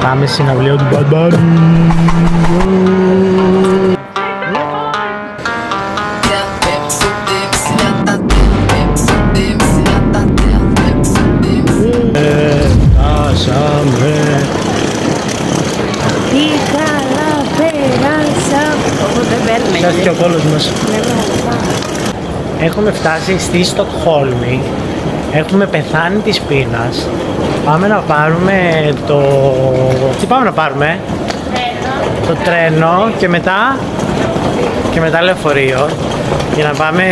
Πάμε συναυλίο του Bad Bunny. Τι καλά πέρασα. Όπου δεν παίρνει. Φτιάχτηκε ο κόλλος μας. Έχουμε φτάσει στη Στοκχόλμη. Έχουμε πεθάνει της πείνας. Πάμε να πάρουμε το... Τι πάμε να πάρουμε? Το τρένο και μετά λεωφορείο για να πάμε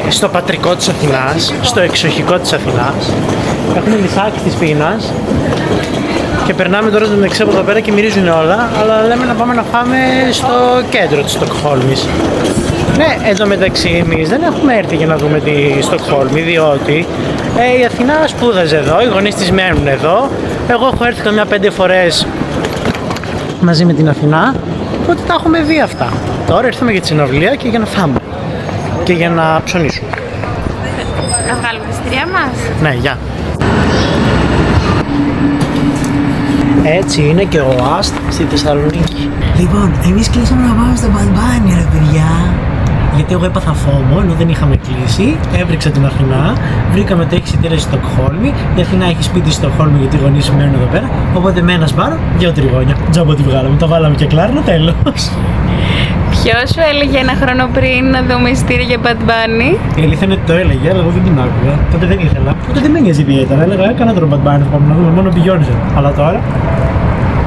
στο πατρικό της Αθηνάς, στο εξοχικό της Αθηνάς. Έχουμε λυσάκι της πείνας και περνάμε τώρα στο μεταξύ από εδώ πέρα και μυρίζουν όλα, αλλά λέμε να πάμε να φάμε στο κέντρο της Στοκχόλμης. Ναι, εδώ μεταξύ εμείς δεν έχουμε έρθει για να δούμε τη Στοκχόλμη, διότι η Αθηνά σπούδαζε εδώ, οι γονείς της μένουν εδώ. Εγώ έχω έρθει καμιά 5 φορές μαζί με την Αθηνά, οπότε τα έχουμε δει αυτά. Τώρα ήρθαμε για τη συναυλία και για να φάμε και για να ψωνίσουμε. Να βγάλουμε τη εισιτήριά μας. Ναι, γεια. Έτσι είναι και ο ΑΣΤ στη Θεσσαλονίκη. Λοιπόν, εμείς κλείσαμε να πάμε στο Bad Bunny, ρε παιδιά. Γιατί εγώ έπαθα φόμο, ενώ δεν είχαμε κλείσει. Έβριξα την Αθηνά, βρήκαμε το εισιτήριο στη Στοκχόλμη. Η Αθηνά έχει σπίτι στη Στοκχόλμη γιατί οι γονείς μένουν εδώ πέρα. Οπότε με ένα σπάρο, 2 τριγώνια. Τζάμπα τη βγάλαμε, τα βάλαμε και κλάρνα, τέλος. Ποιος σου έλεγε ένα χρόνο πριν να δούμε εισιτήρια για Bad Bunny? Η αλήθεια είναι ότι το έλεγε, αλλά εγώ δεν την άκουγα. Τότε δεν ήθελα. Τότε δεν με νοιάζει ιδιαίτερα. Έλεγα, έκανα τον Bad Bunny, θα πάμε να δούμε, μόνο πηγιόνιζε. Αλλά τώρα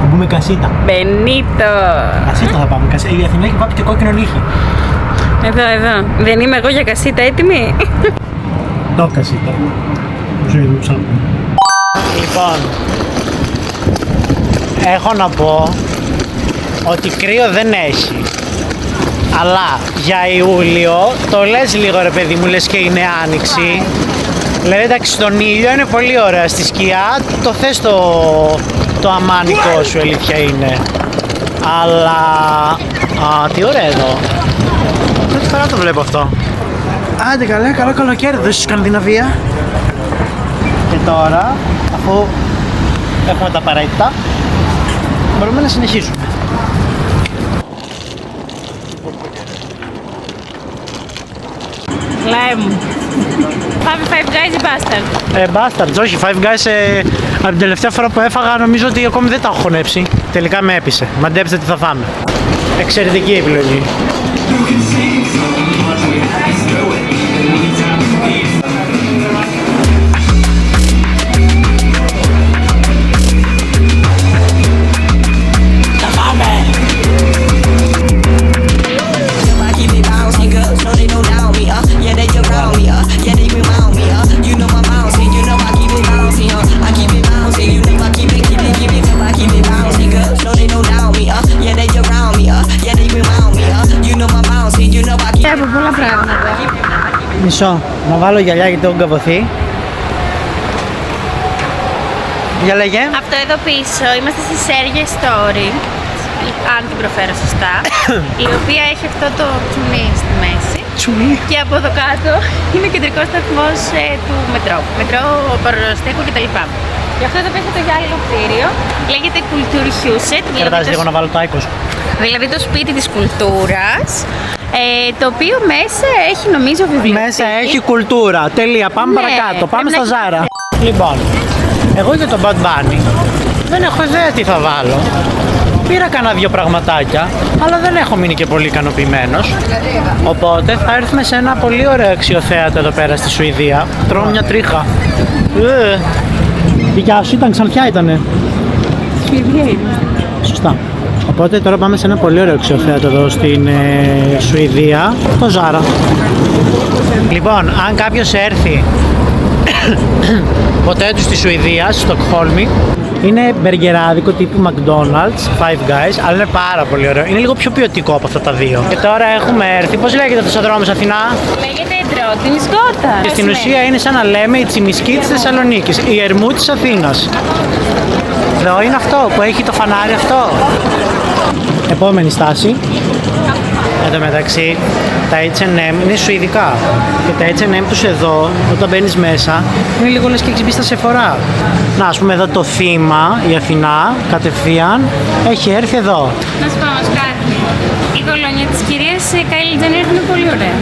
θα μπούμε κασίτα. Μπενίτο! Κασίτα θα πάμε. Η Αθηνά έχει πάει και κόκκινο νύχι. Εδώ. Δεν είμαι εγώ για κασίτα έτοιμη? Το κασίτα. Λοιπόν, έχω να πω ότι κρύο δεν έχει. Αλλά για Ιούλιο το λες λίγο ρε παιδί μου, λες και είναι άνοιξη. Δηλαδή εντάξει, στον ήλιο είναι πολύ ωραία, στη σκιά το θες το αμάνικο σου, αλήθεια είναι. Αλλά, τι ωραία εδώ. Πρώτη φορά το βλέπω αυτό. Άντε καλά, καλό καλοκαίρι εδώ στη Σκανδιναβία. Και τώρα, αφού έχουμε τα απαραίτητα, μπορούμε να συνεχίσουμε. Λάιμ. Πάμε Five Guys ή Bastard? Bastard, όχι, Five Guys από την τελευταία φορά που έφαγα νομίζω ότι ακόμη δεν τα έχω χωνέψει. Τελικά με έπεισε. Μαντέψτε τι θα φάμε. Εξαιρετική επιλογή. Από πολλά πράγματα. Μισό, να βάλω γυαλιά γιατί έχω καβωθεί. Για λέγε. Αυτό εδώ πίσω είμαστε στη Σέργια Story, αν την προφέρω σωστά, η οποία έχει αυτό το τσουνί στη μέση. Τσουνί. Και από εδώ κάτω είναι ο κεντρικός σταθμός του μετρό. Μετρό, Παροστέκο κτλ. Και αυτό εδώ πίσω το γυάλινο κτίριο λέγεται Kulturhuset. Κρατάς λίγο να βάλω το άικο σου. Δηλαδή το σπίτι της κουλτούρας, το οποίο μέσα έχει νομίζω βιβλιοθήκη. Μέσα έχει κουλτούρα. Τελεία. Πάμε παρακάτω. Πάμε στα Ζάρα. Λοιπόν, εγώ για τον Bad Bunny δεν έχω ιδέα τι θα βάλω. Πήρα κανένα 2 πραγματάκια, αλλά δεν έχω μείνει και πολύ ικανοποιημένος. Οπότε θα έρθουμε σε ένα πολύ ωραίο αξιοθέατο εδώ πέρα στη Σουηδία. Τρώω μια τρίχα. Δικιά σου ήταν, ξανθιά ήτανε. Σουηδία είναι. Σωστά. Οπότε τώρα πάμε σε ένα πολύ ωραίο αξιοθέατο εδώ στην Σουηδία, το Ζάρα. Λοιπόν, αν κάποιος έρθει ποτέ του στη Σουηδία, στη Στοκχόλμη, είναι μπεργκεράδικο τύπου McDonald's, Five Guys, αλλά είναι πάρα πολύ ωραίο. Είναι λίγο πιο ποιοτικό από αυτά τα δύο. Και τώρα έχουμε έρθει, πώς λέγεται αυτός ο δρόμος, Αθηνά? Λέγεται Τρότινη Σκότα. Και στην ουσία είναι σαν να λέμε η Τσιμισκή της Θεσσαλονίκης, η Ερμού της Αθήνας. Εδώ είναι αυτό που έχει το φανάρι αυτό. Επόμενη στάση. Εν τω μεταξύ, τα H&M είναι σουηδικά. Και τα H&M τους εδώ, όταν μπαίνεις μέσα, είναι λίγο λες και έχεις μπει στα Σεφορά. Να, ας πούμε εδώ το θύμα, η Αθηνά, κατευθείαν, έχει έρθει εδώ. Να σου πω όμως κάτι. Η κολόνια της κυρίας Kylie Jenner είναι πολύ ωραία.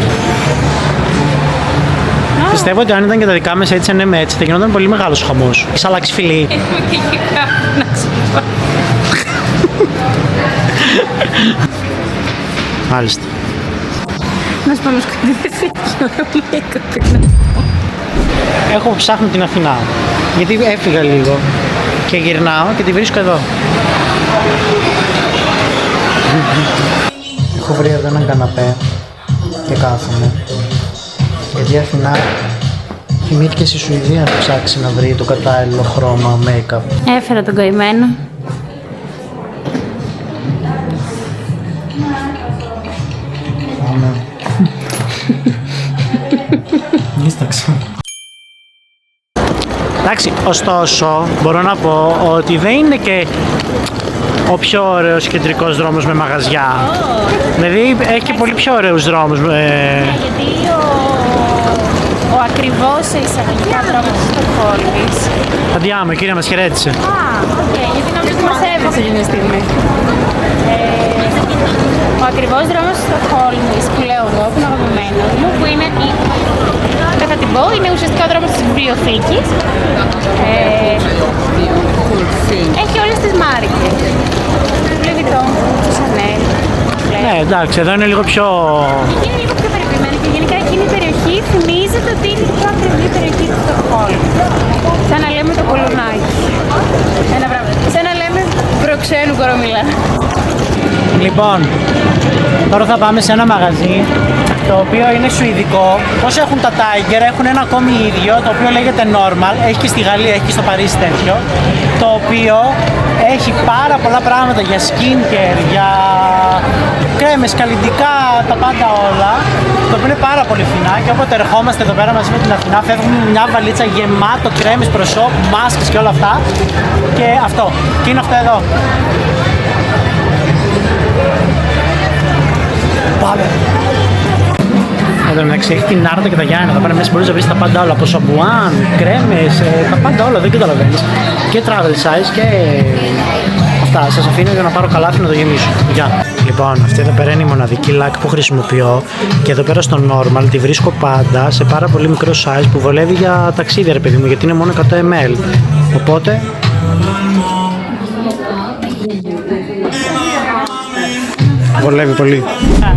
Πιστεύω ότι αν ήταν και τα δικά μας H&M έτσι, θα γινόταν πολύ μεγάλος χαμός. Έχεις αλλάξει φιλί. Έχουμε και γλυκά, να σου πω. Μάλιστα. Να σου πω όμως κάτι, δεν θέλει και ωραίο Έχω ψάχνει την Αθηνά, γιατί έφυγα λίγο και γυρνάω και τη βρίσκω εδώ. Έχω βρει εδώ έναν καναπέ και κάθομαι. Γιατί η Αθηνά θυμήθηκε στη Σουηδία να ψάξει να βρει το κατάλληλο χρώμα make-up. Έφερα τον καημένο. Πάμε. Νίσταξα. Εντάξει, ωστόσο μπορώ να πω ότι δεν είναι και ο πιο ωραίος κεντρικός δρόμος με μαγαζιά. Δηλαδή έχει και πολύ πιο ωραίους δρόμους. Γιατί ο ακριβώς εισαγωγικά δρόμος της Στοκχόλμης. Αντιάμε, κύριε μας χαιρέτησε. Οκ, γιατί νομίζω ότι μας έβησε εκείνη τη στιγμή. Ο ακριβώς δρόμος της Στοκχόλμης που λέω εγώ, που είναι αγαπημένος μου, που είναι δεν θα την πω, είναι ουσιαστικά ο δρόμος της βιβλιοθήκης. Έχει όλες τις μάρκες. Louis Vuitton, Chanel. Ναι, εντάξει, εδώ είναι λίγο πιο... Είναι λίγο πιο περιποιημένη και γενικά εκείνη η περιοχή θυμίζεται ότι είναι η πιο ακριβή περιοχή της Στοκχόλμης. Σαν να λέμε το κολονάκι. Ένα πράγμα. Σαν να λέμε προξένου κορομιλά. Λοιπόν, τώρα θα πάμε σε ένα μαγαζί το οποίο είναι σουηδικό. Όσο έχουν τα Tiger, έχουν ένα ακόμη ίδιο το οποίο λέγεται Normal. Έχει και στη Γαλλία, έχει και στο Παρίσι τέτοιο. Το οποίο έχει πάρα πολλά πράγματα για skincare, για κρέμες, καλλυντικά, τα πάντα όλα. Το οποίο είναι πάρα πολύ φθηνά και όποτε ερχόμαστε εδώ πέρα μαζί με την Αθηνά φεύγουμε με μια βαλίτσα γεμάτο κρέμες, προσώπου, μάσκες και όλα αυτά. Και αυτό. Και είναι αυτό εδώ. Πάμε. Εδώ μεταξύ έχει την Άρτα και τα Γιάννη. Εδώ πέρα μέσα μπορείς να βρεις τα πάντα όλα. Από σαμπουάν, κρέμες, τα πάντα όλα. Δεν καταλαβαίνεις. Και travel size και αυτά. Σας αφήνω για να πάρω καλάθι να το γεμίσω. Γεια. Λοιπόν, αυτή εδώ πέρα είναι η μοναδική λάκ που χρησιμοποιώ. Και εδώ πέρα στο normal τη βρίσκω πάντα σε πάρα πολύ μικρό size που βολεύει για ταξίδια, ρε παιδί μου, γιατί είναι μόνο 100 ml. Οπότε. Βολεύει πολύ.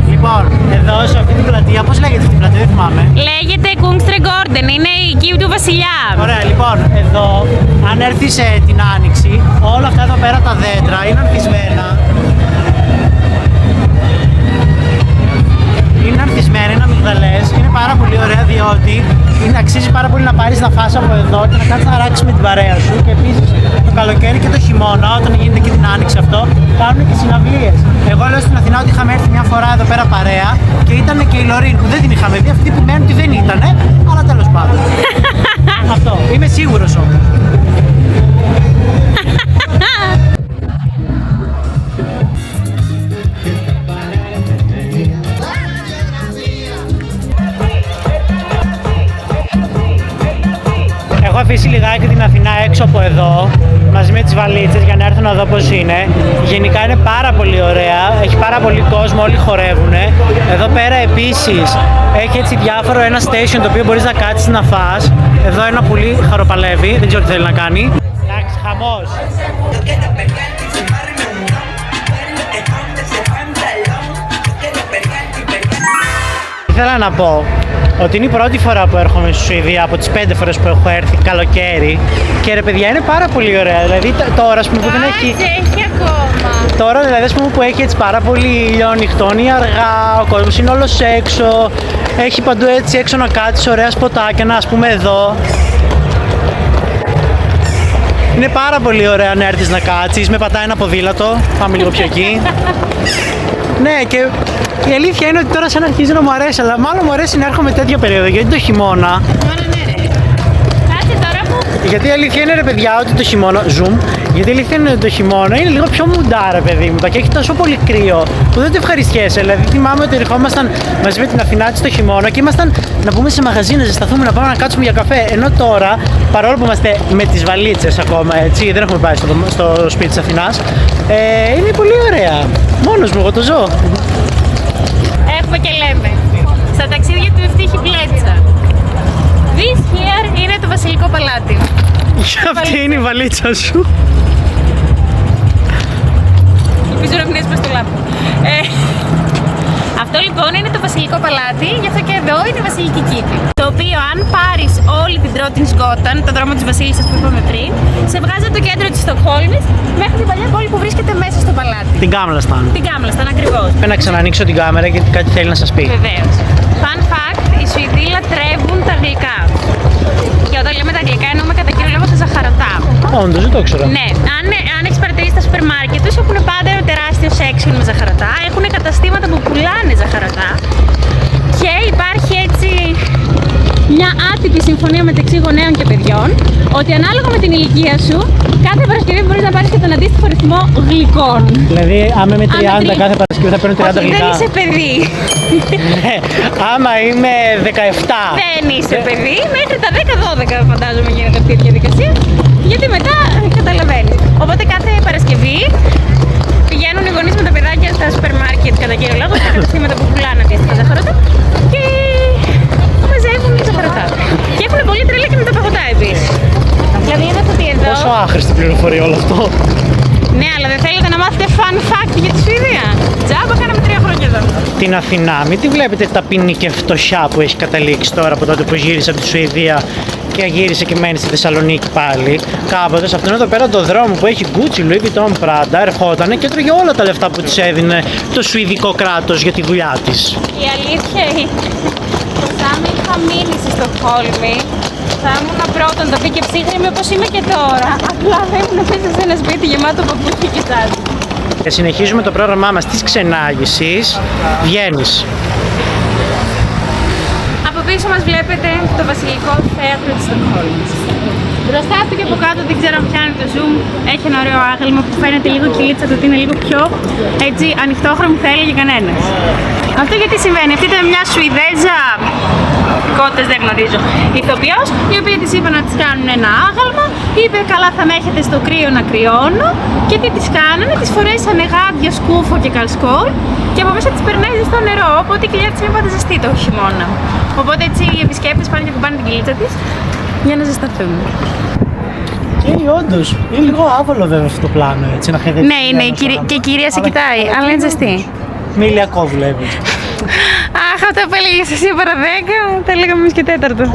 Λοιπόν, εδώ σε αυτή την πλατεία, πώς λέγεται αυτή την πλατεία, δεν θυμάμαι. Λέγεται Kungsträdgården, είναι η οικία του βασιλιά. Ωραία, λοιπόν, εδώ, αν έρθεις την Άνοιξη, όλα αυτά εδώ πέρα τα δέντρα είναι ανθισμένα. Είναι ανθισμένα, είναι αμυγδαλές, είναι πάρα πολύ ωραία διότι αξίζει πάρα πολύ να πάρεις να φας από εδώ και να κάνεις να ράξεις με την παρέα σου. Και επίσης το καλοκαίρι και το χειμώνα, όταν γίνεται και την Άνοιξη αυτό, κάνουν και συναυλίες. Εγώ λέω στην Αθηνά ότι είχαμε έρθει μια φορά εδώ πέρα παρέα και ήταν και η Λωρίν που δεν την είχαμε δει, αυτή που μένουν ότι δεν ήτανε, αλλά τέλος πάντων. Αυτό, είμαι σίγουρος όμως. Έχω αφήσει λιγάκι την Αθηνά έξω από εδώ, μαζί με τις βαλίτσες για να έρθω να δω πώς είναι. Γενικά είναι πάρα πολύ ωραία, έχει πάρα πολύ κόσμο, όλοι χορεύουνε. Εδώ πέρα επίσης έχει έτσι διάφορο ένα station το οποίο μπορείς να κάτσεις να φας. Εδώ ένα πουλί χαροπαλεύει, δεν ξέρω τι θέλει να κάνει. Εντάξει, χαμός. Ήθελα να πω ότι είναι η πρώτη φορά που έρχομαι στη Σουηδία από τις 5 φορές που έχω έρθει καλοκαίρι και ρε παιδιά είναι πάρα πολύ ωραία, δηλαδή τώρα ας πούμε που δεν έχει ακόμα. Τώρα δηλαδή ας πούμε που έχει έτσι πάρα πολύ ήλιο, νυχτώνει αργά, ο κόσμος είναι όλος έξω, έχει παντού έτσι έξω να κάτσεις, ωραία σποτάκια, να ας πούμε εδώ. Είναι πάρα πολύ ωραία να έρθεις να κάτσεις, με πατάει ένα ποδήλατο, πάμε λίγο πιο εκεί. Ναι, και η αλήθεια είναι ότι τώρα σαν αρχίζει να μου αρέσει, αλλά μάλλον μου αρέσει να έρχομαι τέτοια περίοδο, γιατί το χειμώνα... Ναι, ρε. Κάτσε τώρα που Γιατί η αλήθεια είναι, ρε παιδιά, ότι το χειμώνα. Zoom. Γιατί η αλήθεια είναι ότι το χειμώνα είναι λίγο πιο μουντά, ρε παιδί μου. Και έχει τόσο πολύ κρύο που δεν το ευχαριστιέσαι. Δηλαδή, θυμάμαι ότι ερχόμασταν μαζί με την Αθηνά το χειμώνα και ήμασταν να μπούμε σε μαγαζί, να ζεσταθούμε, να πάμε να κάτσουμε για καφέ. Ενώ τώρα, παρόλο που είμαστε με τις βαλίτσες ακόμα, έτσι, δεν έχουμε πάει στο σπίτι της Αθηνάς, είναι πολύ ωραία. Μόνος μου, εγώ το ζω. Έχουμε και λέμε. Στα ταξίδια του ευτύχη πλέτσα. This here είναι το Βασιλικό Παλάτι. Αυτή είναι η βαλίτσα σου. Ελπίζω να μην έσπασε το λάπτο. Αυτό λοιπόν είναι το Βασιλικό Παλάτι, γι' αυτό και εδώ είναι η Βασιλική Κήπη. Το οποίο, αν πάρεις όλη την Τρότινς Γκόταν, το δρόμο της Βασίλισσας που είπαμε πριν, σε βγάζει από το κέντρο της Στοκχόλμης μέχρι την παλιά πόλη που βρίσκεται μέσα στο παλάτι. Την Κάμλασταν. Την Κάμλασταν, ακριβώς. Πρέπει να ξανανοίξω την κάμερα γιατί κάτι θέλει να σας πει. Βεβαίως. Fun fact, οι Σουηδοί λατρεύουν τα γλυκά. Και όταν λέμε τα γλυκά εννοούμε κατά κύριο λόγο τα ζαχαρωτά. Όντως, δεν το ξέρω. Ναι, αν έχεις παρατηρήσει τα σούπερ μάρκετ τους έχουν πάντα ένα τεράστιο section με ζαχαρωτά. Έχουν καταστήματα που πουλάνε ζαχαρωτά. Και υπάρχει έτσι μια άτυπη συμφωνία μεταξύ γονέων και παιδιών ότι ανάλογα με την ηλικία σου, κάθε Παρασκευή μπορείς να πάρεις και τον αντίστοιχο ρυθμό γλυκών. Δηλαδή, άμα είμαι 30 κάθε Παρασκευή θα παίρνω 30 Όχι, γλυκά. δεν είσαι παιδί. Ναι, άμα είμαι 17. Δεν είσαι παιδί. Μέχρι τα 10-12 φαντάζομαι γίνεται αυτή η διαδικασία. Γιατί μετά καταλαβαίνεις. Οπότε κάθε Παρασκευή πηγαίνουν οι γονείς με τα παιδάκια στα σούπερ μάρκετ κατά κύριο λόγο, στα καταστήματα που πουλάνε αντίστοιχα ζαχαρωτά και μαζεύουν ζαχαρωτά. Και έχουν πολύ τρέλα και με τα παγωτά επίσης. Δηλαδή είδατε ότι εδώ. Πόσο άχρηστη πληροφορία όλο αυτό. Ναι, αλλά δεν θέλετε να μάθετε fun fact για τη Σουηδία. Τζάμπα, κάναμε 3 χρόνια εδώ. Την Αθηνά, μην τη βλέπετε ταπεινή και φτωχιά που έχει καταλήξει τώρα από τότε που γύρισε από τη Σουηδία και γύρισε και μένει στη Θεσσαλονίκη πάλι. Κάποτε σε αυτόν εδώ πέρα το δρόμο που έχει Gucci, Louis Vuitton, Prada, ερχόταν και έτρωγε όλα τα λεφτά που της έδινε το σουηδικό κράτος για τη δουλειά της. Η αλήθεια είναι πως αν είχα μείνει στη Στοκχόλμη θα ήμουν πρώτον το και ψύχρεμη όπως είμαι και τώρα. Απλά θα ήμουν μέσα σε ένα σπίτι γεμάτο παπούτσια και τάτι. Και συνεχίζουμε το πρόγραμμά μας της ξενάγησης. Βγαίνεις. Από πίσω μας βλέπετε το Βασιλικό Θέατρο της Στοκχόλμης. Μπροστά του και από κάτω, δεν ξέρω αν πιάνει το zoom, έχει ένα ωραίο άγαλμα που φαίνεται λίγο κυλίτσα, το ότι είναι λίγο πιο έτσι ανοιχτόχρωμη θα έλεγε κανένας. Αυτό γιατί συμβαίνει, αυτή ήταν μια Σουηδέζα, κότες δεν γνωρίζω, ηθοποιός, η οποία της είπαν να της κάνουν ένα άγαλμα, είπε καλά θα με έχετε στο κρύο να κρυώνω και τι της κάνανε, της φορέσανε γάντια, σκούφο και καλσκόλ και από μέσα της περνάει στο νερό, οπότε η κοιλιά της είναι πάντα ζεστή το χειμώνα. Οπότε έτσι οι επισκέπτες πάνε και κουμπάνε την κοιλίτσα της για να ζεσταθούν. Και όντως, είναι λίγο άβολο βέβαια αυτό το πλάνο, έτσι, να χαϊδεύεις. Ναι, είναι και η κυρία σε κοιτάει, αλλά είναι ζεστή. Με ηλιακό βλέπεις. Αχ, αυτά που έλεγες εσύ παρά 10, τα έλεγαμε εμείς και 4.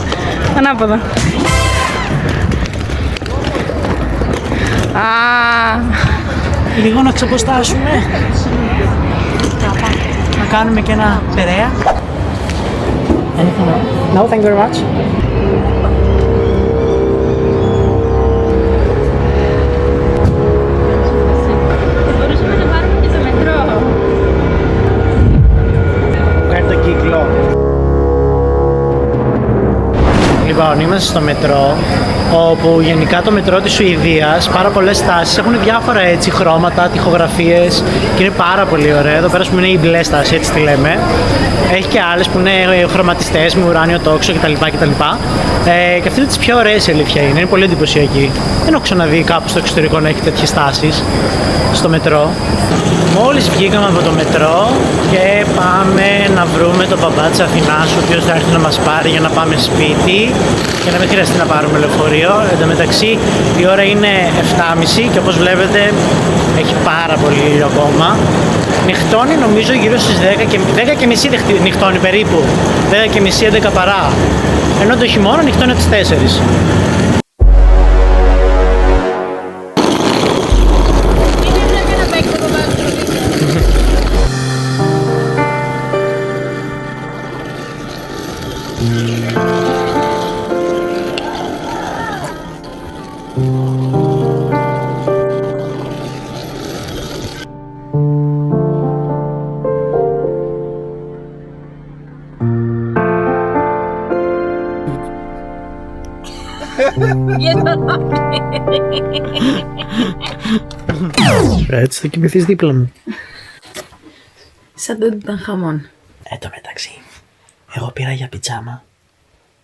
Ανάποδα. Λίγο να ξεποστάσουμε. Να κάνουμε και ένα περαία. No, thank you very much. Μπορούσαμε να πάρουμε και το μετρό. Κάνει τον κύκλο. Λοιπόν, είμαστε στο μετρό, όπου γενικά το μετρό της Σουηδίας, πάρα πολλές στάσεις έχουν διάφορα έτσι χρώματα, τοιχογραφίες και είναι πάρα πολύ ωραίο. Εδώ πέρα που είναι η μπλε στάση, έτσι τη λέμε. Έχει και άλλες που είναι χρωματιστές με ουράνιο τόξο κτλ. Και αυτή είναι τις πιο ωραίες η αλήθεια είναι πολύ εντυπωσιακή. Δεν έχω ξαναδεί κάπου στο εξωτερικό να έχει τέτοιες στάσεις στο μετρό. Μόλις βγήκαμε από το μετρό και πάμε να βρούμε τον μπαμπά της Αθηνάς, ο οποίος θα έρθει να μας πάρει για να πάμε σπίτι και να μην χρειαστεί να πάρουμε λεωφορείο. Εν τω μεταξύ η ώρα είναι 7.30 και όπως βλέπετε έχει πάρα πολύ ήλιο ακόμα. Νυχτώνει νομίζω γύρω στις 10 και μισή νυχτώνει περίπου, 10 και μισή, 11 παρά. Ενώ το χειμώνα νυχτώνει τις 4. Έτσι θα κοιμηθείς δίπλα μου. Σαν τότε ήταν χαμόν. Εν τω μεταξύ, εγώ πήρα για πιτζάμα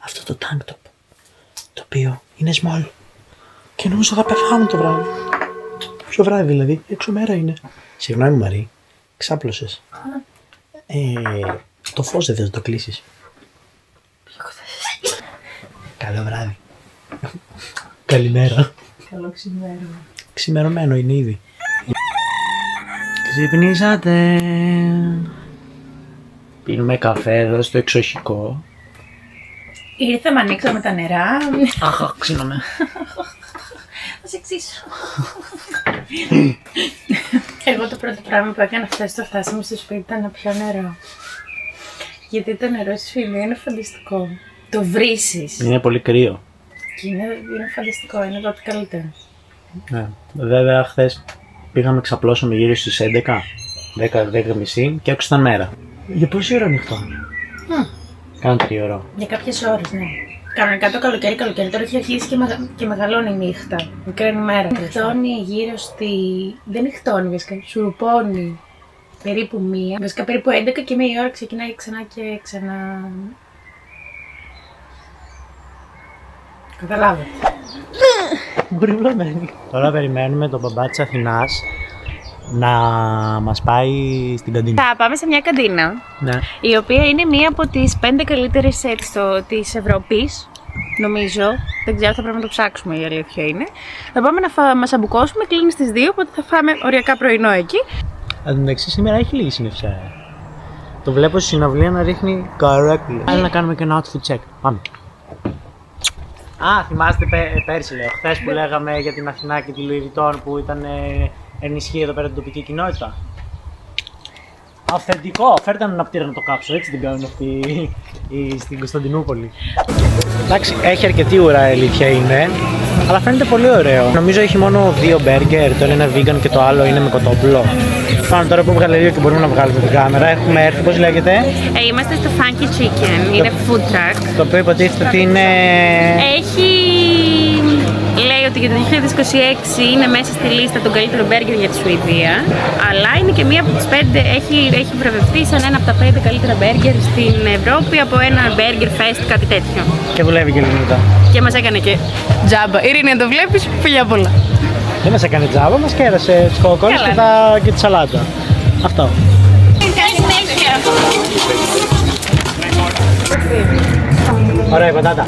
αυτό το tank top, το οποίο είναι small και νομίζω θα πεθάνω το βράδυ. Ποιο βράδυ δηλαδή, έξω μέρα είναι. Συγγνώμη Μαρή, ξάπλωσες. Το φως δεν θες να το κλείσεις. Καλό βράδυ. Καλημέρα. Καλό ξημέρωμα. Ξημερωμένο είναι ήδη. Ξυπνήσατε. Πίνουμε καφέ εδώ στο εξοχικό. Ήρθαμε, ανοίξαμε τα νερά. Αχ, ξύνομαι. Θα σε εξήσω. Εγώ το πρώτο πράγμα που έκανα χθες το φτάσαμε στο σπίτι ήταν να πιω νερό. Γιατί το νερό στη Φινή είναι φανταστικό. Το βρήσεις. Είναι πολύ κρύο. Και είναι φανταστικό, είναι το καλύτερο. Ναι. Βέβαια, χθες πήγαμε, ξαπλώσαμε γύρω στις 10:30 και έξω ήταν μέρα. Για πόση ώρα ανοιχτό? Κάνα 3 ώρα. Για κάποιες ώρες, ναι. Κανονικά το καλοκαίρι, τώρα έχει αρχίσει και μεγαλώνει η νύχτα. Μικραίνει η μέρα. Νυχτώνει γύρω στη. Δεν νυχτώνει βασικά, σουρουπώνει περίπου 1. Βασικά περίπου 11 και 1 η ώρα ξεκινάει ξανά και ξανά. Καταλάβετε. Μπορεί βλαμμένη. Τώρα περιμένουμε τον μπαμπά της Αθηνάς να μας πάει στην καντίνα. Θα πάμε σε μια καντίνα, Ναι. η οποία είναι μία από τις 5 καλύτερες της Ευρώπης, νομίζω. Δεν ξέρω, θα πρέπει να το ψάξουμε, η αλήθεια είναι. Θα πάμε να μας αμπουκώσουμε, κλείνει στις 2, οπότε θα φάμε οριακά πρωινό εκεί. Αν τω μεταξύ σήμερα έχει λίγη συννεφιά. Το βλέπω στη συναυλία να ρίχνει correctly. Άρα να κάνουμε και ένα outfit check. Πάμε. Α, θυμάστε πέρσι λέω, χθες που λέγαμε για την Αθηνά και τη Louis Vuitton που ήταν ενισχύει εδώ πέρα την τοπική κοινότητα. Αυθεντικό, φέρτε έναν ναυτήρα να το κάψω, έτσι την κάνουν αυτοί στην Κωνσταντινούπολη. Εντάξει, έχει αρκετή ουρά, η αλήθεια είναι, αλλά φαίνεται πολύ ωραίο. Νομίζω έχει μόνο 2 μπέργκερ, το ένα είναι vegan και το άλλο είναι με κοτόπουλο. Πάμε τώρα που βγάλε λίγο και μπορούμε να βγάλουμε την κάμερα. Έχουμε έρθει, πώς λέγεται? Είμαστε στο Funky Chicken, είναι food truck. Το οποίο υποτίθεται ότι είναι... Λέει ότι για το 2026 είναι μέσα στη λίστα των καλύτερων μπέργκερ για τη Σουηδία, αλλά είναι και μία από τις 5, έχει βραβευτεί σαν ένα από τα 5 καλύτερα μπέργκερ στην Ευρώπη από ένα Burger Fest, κάτι τέτοιο. Και δουλεύει και Ελληνίδα. Και μας έκανε και τζάμπα. Ειρήνη, αν το βλέπεις, φιλιά πολλά. Δεν μας έκανε τζάμπα, μας κέρασε τις κοκκόλες και τη σαλάτα. Αυτό. Ωραία, πατάτα.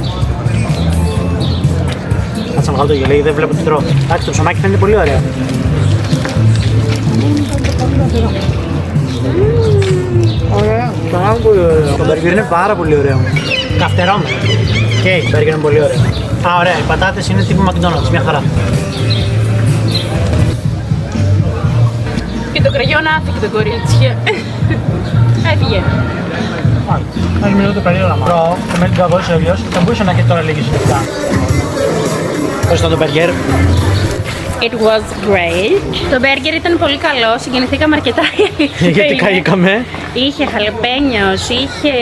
Κάτσε να βγάλω το γελί, δεν βλέπω τι τρώω. Εντάξει, το ψωμάκι φαίνεται πολύ ωραίο. Ωραία, πολύ ωραίο. Το μπέργκερ είναι πάρα πολύ ωραίο. Καυτερώμενο. Και το μπέργκερ είναι πολύ ωραίο. Α, ωραία, οι πατάτες είναι τύπου McDonald's, μια χαρά. Και το κραγιόν άφηκε το κορίτσι. Έφυγε. Ας μιλώ το περίεργα μας. Το μέλι του αγώση ο γιος θα μπορούσε να έχει τώρα λίγες λεπτά. Πώς ήταν το μπέργκερ? It was great. Το μπέργκερ ήταν πολύ καλό, συγκινηθήκαμε αρκετά. Γιατί καήκαμε. Είχε χαλεπένιος, είχε.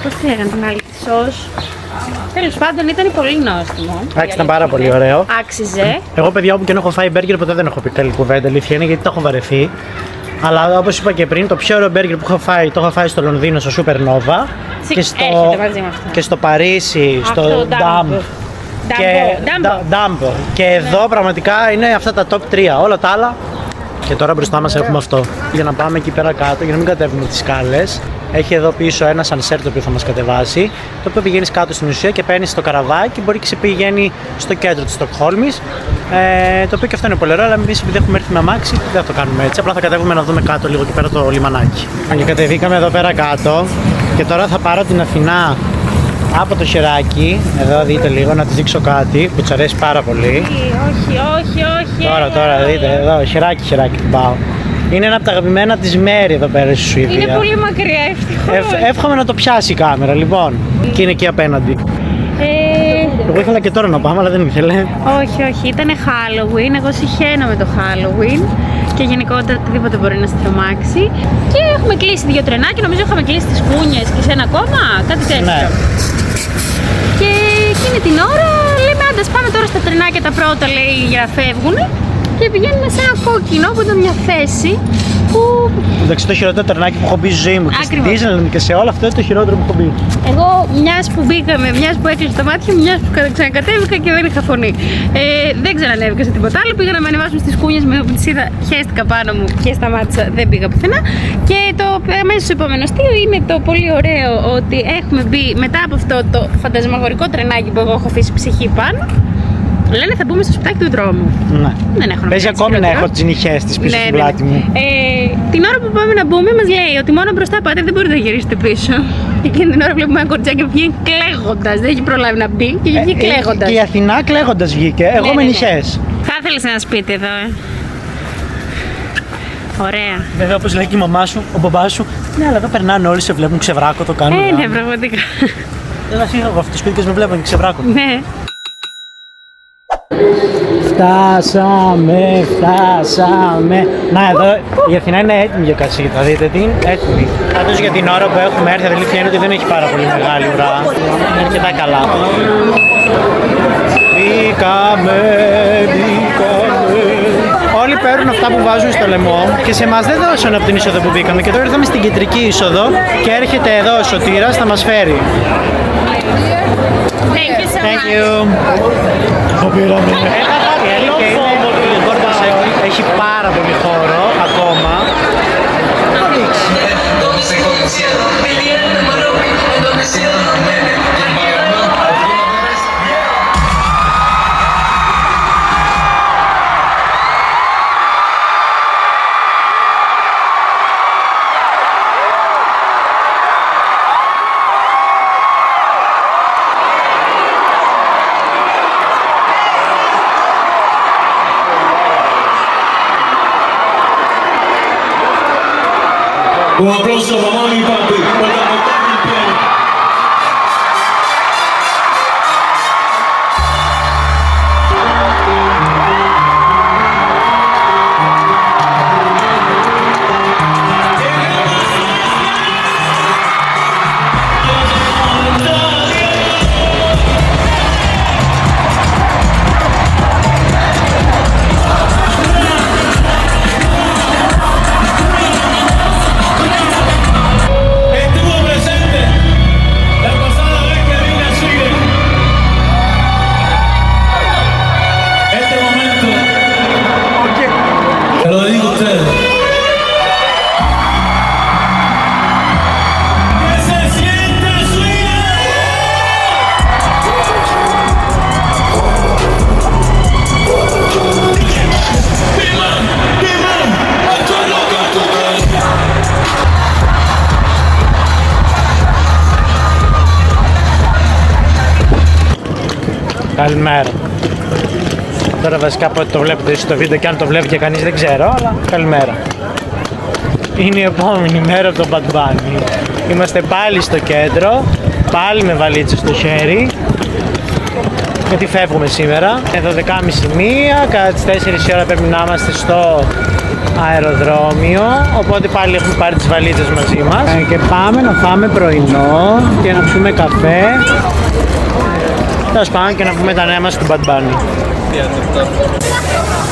Πώς τη λέγανε την άλλη τη σως. Τέλος πάντων ήταν πολύ νόστιμο. Εντάξει, ήταν πάρα πολύ ωραίο. Άξιζε. Εγώ, παιδιά, όπου και να έχω φάει μπέργκερ, ποτέ δεν έχω πει καλή κουβέντα. Αλήθεια είναι γιατί το έχω βαρεθεί. Αλλά όπως είπα και πριν, το πιο ωραίο μπέργκερ που έχω φάει, το έχω φάει στο Λονδίνο, στο Supernova. Και στο Παρίσι, στο Dump. Και εδώ πραγματικά είναι αυτά τα top 3. Όλα τα άλλα. Και τώρα μπροστά μας έχουμε αυτό. Για να πάμε εκεί πέρα κάτω, για να μην κατέβουμε τις σκάλες. Έχει εδώ πίσω ένα sunset το οποίο θα μας κατεβάσει. Το οποίο πηγαίνεις κάτω στην ουσία και παίρνεις το καραβάκι. Μπορεί και σε πηγαίνει στο κέντρο της Στοκχόλμης. Το οποίο και αυτό είναι πολύ ωραίο, αλλά εμείς επειδή έχουμε έρθει με αμάξι, δεν θα το κάνουμε έτσι. Απλά θα κατέβουμε να δούμε κάτω λίγο εκεί πέρα το λιμανάκι. Και κατεβήκαμε εδώ πέρα κάτω. Και τώρα θα πάρω την Αθηνά από το χεράκι. Εδώ δείτε λίγο να της δείξω κάτι που της αρέσει πάρα πολύ. Όχι. Τώρα δείτε εδώ, χεράκι την πάω. Είναι ένα από τα αγαπημένα της μέρη εδώ πέρα στη Σουηδία. Είναι πολύ μακριά, ευτυχώς. Εύχομαι να το πιάσει η κάμερα, λοιπόν. Και είναι εκεί απέναντι. Εγώ ήθελα και τώρα να πάμε, αλλά δεν ήθελε. Όχι, ήταν Halloween. Εγώ συχαίνω με το Halloween. Και γενικότερα οτιδήποτε μπορεί να σε τρομάξει. Και έχουμε κλείσει 2 τρενάκια. Νομίζω είχαμε κλείσει τις Κούνιες και σε ένα ακόμα. Κάτι τέτοιο. Ναι. Και εκείνη την ώρα λέμε άντε πάμε τώρα στα τρενάκια τα πρώτα, λέει, για να φεύγουν. Και πηγαίνουμε σε ένα κόκκινο που ήταν μια θέση που. Εντάξει, το χειρότερο τερνάκι που έχω μπει στη ζωή μου. Και στη Disneyland και σε όλα αυτά είναι το χειρότερο που έχω μπει. Εγώ μιας που μπήκαμε, μιας που έκλεισε τα μάτια μου, μιας που ξανακατέβηκα και δεν είχα φωνή. Δεν ξανανέβηκα σε τίποτα άλλο. Πήγα να με ανεβάσουν στις κούνιες, με που τις είδα, χαίστηκα πάνω μου και σταμάτησα, δεν πήγα πουθενά. Και το αμέσως επόμενο αστείο είναι το πολύ ωραίο ότι έχουμε μπει μετά από αυτό το φαντασμαγορικό τρενάκι που εγώ έχω αφήσει ψυχή πάνω. Λένε θα μπούμε στο σπιτάκι του δρόμου. Ναι. Δεν έχω να παίζει ακόμη να έχω τις νυχές της πίσω στην πλάτη μου. Την ώρα που πάμε να μπούμε, μας λέει ότι μόνο μπροστά πάτε, δεν μπορείτε να γυρίσετε πίσω. Και εκείνη την ώρα βλέπουμε ένα κοριτσάκι που βγαίνει κλαίγοντας. Δεν έχει προλάβει να μπει και βγαίνει κλαίγοντας. Και η Αθηνά κλαίγοντας βγήκε. Εγώ με νυχές. Θα ήθελες ένα σπίτι εδώ, Ωραία. Βέβαια, όπως λέει και η μαμά σου, ο μπαμπάς σου. Ναι, αλλά εδώ περνάνε όλοι, σε βλέπουν ξεβράκο, το κάνουν. Ναι, πραγματικά. Δεν είχα εγώ αυτό το σπίτι και με βλέπουν ξεβράκο. Ναι. Φτάσαμε. Να, εδώ η Αθηνά είναι έτοιμη για κατσί, θα δείτε την έτοιμη. Πάντως για την ώρα που έχουμε έρθει, αλήθεια είναι ότι δεν έχει πάρα πολύ μεγάλη ουρά. Είναι αρκετά καλά. Μπήκαμε. Όλοι παίρνουν αυτά που βάζουν στο λαιμό και σε εμάς δεν δώσαν από την είσοδο που μπήκαμε. Και τώρα ήρθαμε στην κεντρική είσοδο και έρχεται εδώ ο Σωτήρας, θα μας φέρει. Thank you so much. Το πήραμε. Η αλήθεια είναι ότι η Γκόρντας έχει πάρα πολύ χώρο ακόμα. Un aplauso para mami y papi. Καλημέρα. Τώρα βασικά πότε το βλέπετε στο βίντεο και αν το βλέπει και κανείς δεν ξέρω, αλλά καλημέρα. Είναι η επόμενη μέρα από το Bad Bunny. Είμαστε πάλι στο κέντρο, πάλι με βαλίτσες στο χέρι. Γιατί φεύγουμε σήμερα. Εδώ 12:30, κατά τις 4 η ώρα πρέπει να είμαστε στο αεροδρόμιο. Οπότε πάλι έχουμε πάρει τις βαλίτσες μαζί μας. Και πάμε να φάμε πρωινό και να πιούμε καφέ. Τέλος πάντων και να πούμε τα νέα μας του Bad Bunny.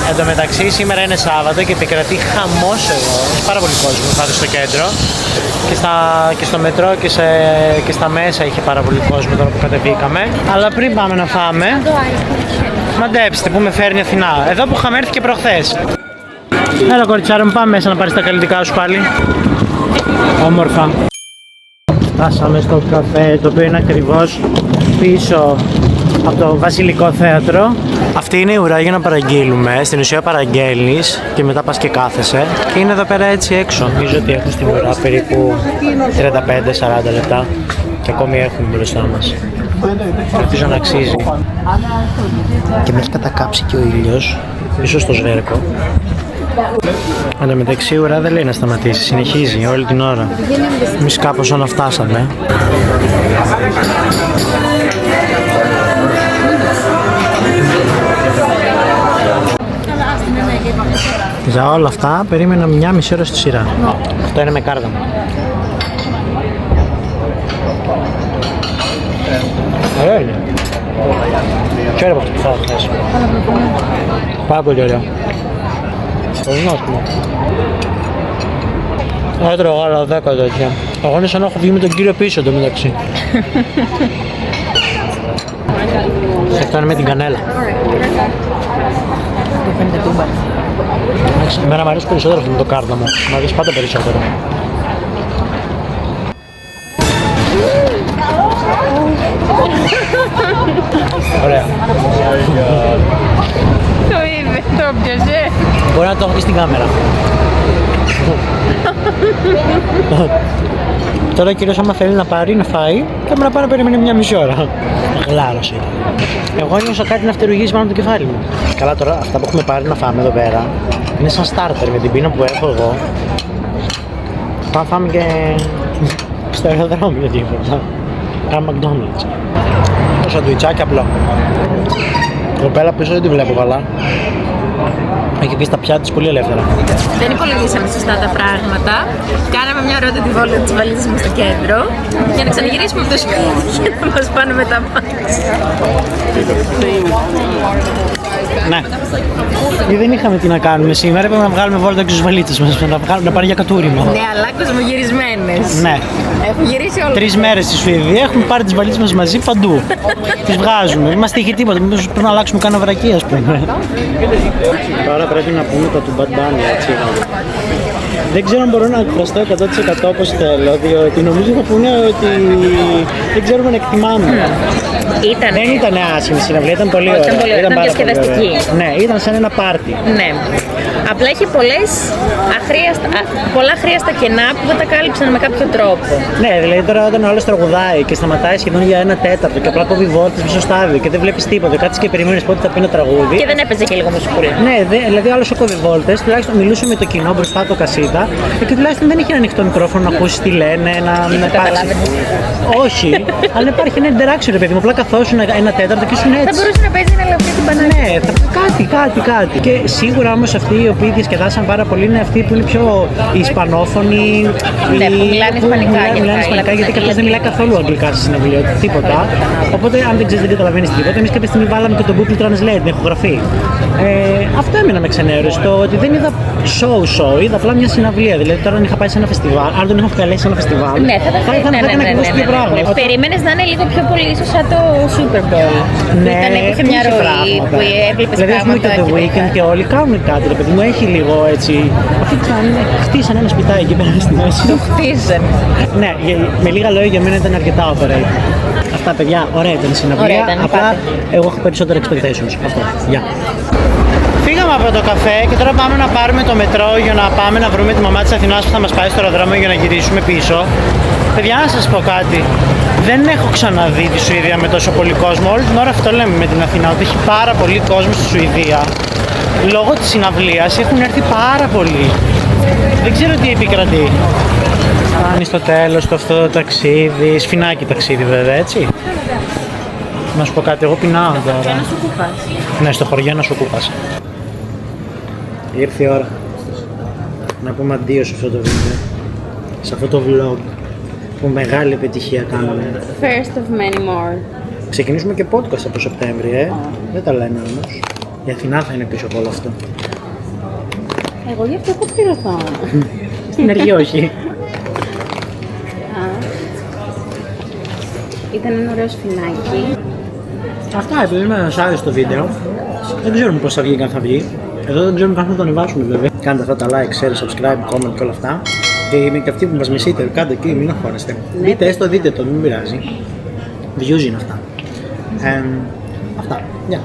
Εν τω μεταξύ σήμερα είναι Σάββατο και επικρατεί χαμός εδώ. Έχει πάρα πολύ κόσμο κάτω στο κέντρο. Και στο μετρό και στα μέσα είχε πάρα πολύ κόσμο τώρα που κατεβήκαμε. Αλλά πριν πάμε να φάμε, μαντέψτε που με φέρνει η Αθηνά. Εδώ που είχαμε έρθει και προχθές. Έλα κοριτσάρα μου, πάμε μέσα να πάρεις τα καλλιτικά σου πάλι. Όμορφα. Φτάσαμε στο καφέ, το οποίο είναι ακριβώς πίσω από το Βασιλικό Θέατρο. Αυτή είναι η ουρά για να παραγγείλουμε. Στην ουσία παραγγέλνεις και μετά πας και κάθεσαι. Και είναι εδώ πέρα έτσι έξω. Νομίζω ότι έχουν στην ουρά περίπου 35-40 λεπτά. Και ακόμη έχουμε μπροστά μας. Ελπίζω να αξίζει. Και με έχει κατακάψει και ο ήλιος πίσω στο σβέρκο. Εν τω μεταξύ η ουρά δεν λέει να σταματήσει, συνεχίζει όλη την ώρα. Εμείς κάπως όλα φτάσαμε. Για όλα αυτά περίμενα μια μισή ώρα στη σειρά. Αυτό είναι με κάρτα μου. Ωραία είναι. Πιο ωραίο από αυτό που φάγα χθες. Πάρα πολύ ωραίο. Πολύ νόστιμο. Έτρωγα άλλα 10 τέτοια. Εγώ είναι σαν να έχω βγει με τον κύριο πίσω το μεταξύ. Σε φτάνει με την κανέλα. Εμένα μου αρέσει περισσότερο αυτό με το κάρδαμο. Μου αρέσει πάντα περισσότερο. Ωραία. Το είδε, το πιασε. Μπορεί να το έχω και στην κάμερα. Τώρα ο κύριος άμα θέλει να πάρει, να φάει, θα πρέπει να πάει να περιμένει μια μισή ώρα. Γλάρωσε. Εγώ νιώσα κάτι να φτερουγίζει πάνω από το κεφάλι μου. Καλά τώρα, αυτά που έχουμε πάρει να φάμε εδώ πέρα είναι σαν starter με την πείνα που έχω εγώ. Πάμε φάμε και στο αεροδρόμιο τίποτα. Κάνουμε McDonald's. Το σαντουιτσάκι απλό. Η κοπέλα πίσω δεν τη βλέπω καλά. Έχει πει στα πιάτα της πολύ ελεύθερα. Δεν υπολογίσαμε σωστά τα πράγματα. Κάναμε μια ρότα τη βόλτα της βαλίτσας μας στο κέντρο για να ξαναγυρίσουμε από το σπίτι για να μας πάνε με τα μάτια. Ναι. Δεν είχαμε τι να κάνουμε σήμερα, έπρεπε να βγάλουμε βόλτα και στους βαλίτσες μας, να πάνε για κατούριμα. Ναι, αλλά κοσμογυρισμένες. Ναι. Έχουν γυρίσει όλα. 3 μέρες στη Σουηδία, έχουμε πάρει τις βαλίτσες μας μαζί παντού. Τις βγάζουμε, είμαστε είχε τίποτα, μήπως πρέπει να αλλάξουμε κάνα βρακί ας πούμε. Τώρα πρέπει να πούμε τα του Bad Bunny, έτσι. Δεν ξέρω αν μπορώ να εκφραστώ 100% όπως θέλω, διότι νομίζω θα πούνε ότι δεν ξέρουμε να εκτιμάμε. Δεν ήταν άσχημη συναυλία, ήταν πολύ ωραία. Ήταν διασκεδαστική. Ναι, ήταν σαν ένα πάρτι. Ναι. Απλά έχει πολλά αχρίαστα κενά που δεν τα κάλυψαν με κάποιο τρόπο. Ναι, δηλαδή τώρα όταν ο άλλος τραγουδάει και σταματάει σχεδόν για 1/4 και απλά κόβει βόλτες μισό στάδιο και δεν βλέπεις τίποτα, κάτσεις και περιμένεις πότε θα πει ένα τραγούδι. Και δεν έπαιζε και λίγο μουσικούλα. Ναι, δηλαδή ο άλλος κόβει βόλτες, τουλάχιστον μιλούσε με το κοινό μπροστά το κασίτα και τουλάχιστον δεν είχε ένα ανοιχτό μικρόφωνο να ακούσει τι λένε, να υπάρξει. Όχι, αλλά να υπάρχει ένα interaction, ρε παιδί μου, απλά καθόσουν 1/4 και ήσουν έτσι. Θα μπορούσε να παίζει ένα λαμπρί την μπανάνα. Ναι, κάτι. Και σίγουρα όμως αυτοί οι οποίοι διασκεδάσαν πάρα πολύ είναι αυτοί που είναι πιο ισπανόφωνοι. Ναι, που μιλάνε ισπανικά. Μιλάνε ισπανικά γιατί κάποιος δεν μιλάει καθόλου αγγλικά στη συναυλία, τίποτα. Οπότε αν δεν ξέρεις δεν καταλαβαίνεις τίποτα. Εμείς κάποια στιγμή βάλαμε και το Google Translate, την ηχογραφή. Αυτό έμενα με ξενέρωσε, το ότι δεν είδα show, είδα απλά μια συναυλία. Δηλαδή τώρα αν είχα πάει σε ένα φεστιβάλ, αν τον είχα καλέσει σε ένα φεστιβάλ, Ναι, θα έκανα ακριβώς το ίδιο πράγμα. Περίμενες να είναι λίγο πιο πολύ ίσως σαν το Super Bowl. Ναι, που είχε μια ροή, που έβλεπες δηλαδή, πράγματα. και The Weeknd και όλοι κάνουν κάτι, ρε παιδί μου, έχει λίγο έτσι. Αυτοί χτίσαν ένα σπιτάκι εκεί πέρα στη μέση. Το χτίζαν. Ναι, με λίγα λόγια για μένα ήταν αρκετά overrated. Αυτά παιδιά, ωραία ήταν η συναυλία. Ωραία ήταν, απλά πάτε. εγώ έχω περισσότερα expectations. Αυτό. Γεια. Φύγαμε από το καφέ και τώρα πάμε να πάρουμε το μετρό για να πάμε να βρούμε τη μαμά της Αθηνάς που θα μας πάει στο αεροδρόμιο για να γυρίσουμε πίσω. Παιδιά, να σας πω κάτι. Δεν έχω ξαναδεί τη Σουηδία με τόσο πολύ κόσμο. Όλη την ώρα αυτό λέμε με την Αθηνά, ότι έχει πάρα πολύ κόσμο στη Σουηδία. Λόγω της συναυλίας έχουν έρθει πάρα πολλοί. Δεν ξέρω τι επικρατεί. Φτάνει στο τέλος το αυτό το ταξίδι, σφινάκι ταξίδι βέβαια, έτσι. Να σου πω κάτι, εγώ πεινάω τώρα. Ναι, στο χωριό να σου κούπας. Ήρθε η ώρα να πούμε αντίο σε αυτό το βίντεο, σε αυτό το vlog που μεγάλη επιτυχία κάναμε. First of many more. Ξεκινήσουμε και podcast από Σεπτέμβρη, δεν τα λένε όμως. Η Αθηνά θα είναι πίσω από όλο αυτό. Εγώ γι' αυτό έχω πληρωθώ. Στην αρχή όχι. Ήταν ένα ωραίο σφινάκι. Αυτά, επειδή είναι άρεσε το βίντεο, δεν ξέρουμε πώς θα βγει και αν θα βγει. Εδώ δεν ξέρουμε καν θα το ανεβάσουμε βέβαια. Κάντε αυτά τα like, share, subscribe, comment και όλα αυτά. Και αυτοί που μας μισείτε, κάντε εκεί, μην αγχώνεστε. Μπείτε έστω, δείτε το, μην πειράζει. Views είναι αυτά. Αυτά. Γεια.